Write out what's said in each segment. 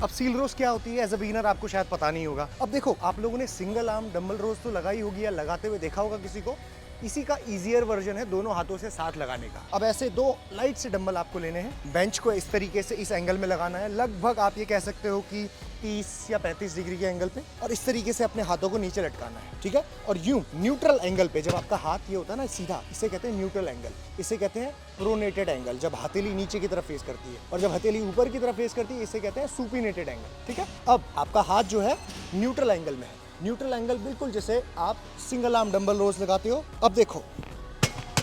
अब सील रोज क्या होती है एज अ बिगिनर आपको शायद पता नहीं होगा। अब देखो, आप लोगों ने सिंगल आर्म डंबल रोज तो लगाई होगी या लगाते हुए देखा होगा किसी को। इसी का इजियर वर्जन है दोनों हाथों से साथ लगाने का। अब ऐसे दो लाइट से डंबल आपको लेने हैं, बेंच को इस तरीके से इस एंगल में लगाना है, लगभग आप ये कह सकते हो कि 30 या 35 डिग्री के एंगल पे, और इस तरीके से अपने हाथों को नीचे लटकाना है, ठीक है। और यूं न्यूट्रल एंगल पे, जब आपका हाथ ये होता है ना सीधा, इसे कहते हैं न्यूट्रल एंगल, इसे कहते हैं प्रोनेटेड एंगल, जब हथेली नीचे की तरफ फेस करती है, और जब हथेली ऊपर की तरफ फेस करती है इसे कहते हैं सुपीनेटेड एंगल, ठीक है। अब आपका हाथ जो है न्यूट्रल एंगल में है, न्यूट्रल एंगल बिल्कुल जैसे आप सिंगल आर्म डंबल रोज लगाते हो। अब देखो,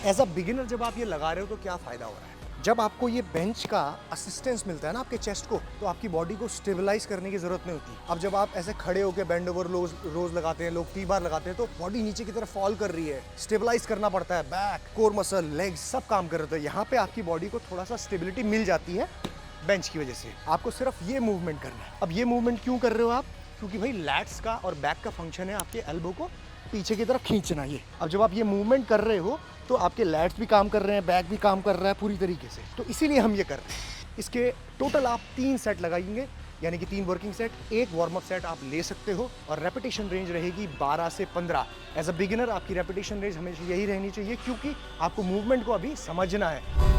एज अ बिगिनर जब आप ये लगा रहे हो तो क्या फायदा हो रहा है, जब आपको ये बेंच का असिस्टेंस मिलता है ना आपके चेस्ट को, तो आपकी बॉडी को स्टेबलाइज करने की जरूरत नहीं होती। अब जब आप ऐसे खड़े होकर बेंड ओवर रोज लगाते हैं, लोग 3 बार लगाते हैं, तो बॉडी नीचे की तरफ फॉल कर रही है, स्टेबलाइज करना पड़ता है, बैक, कोर मसल, लेग्स सब काम कर रहे थे। यहाँ पे आपकी बॉडी को थोड़ा सा स्टेबिलिटी मिल जाती है बेंच की वजह से। आपको सिर्फ ये मूवमेंट करना है। अब ये मूवमेंट क्यों कर रहे हो आप, क्योंकि भाई लैट्स का और बैक का फंक्शन है आपके एल्बो को पीछे की तरफ खींचना। ये अब जब आप ये मूवमेंट कर रहे हो तो आपके लैट्स भी काम कर रहे हैं, बैक भी काम कर रहा है पूरी तरीके से, तो इसीलिए हम ये कर रहे हैं। इसके टोटल आप 3 सेट लगाएंगे, यानी कि 3 working set, 1 warm up set आप ले सकते हो, और रेपिटेशन रेंज रहेगी 12 से 15। एज अ बिगिनर आपकी रेपिटेशन रेंज हमेशा यही रहनी चाहिए, क्योंकि आपको मूवमेंट को अभी समझना है।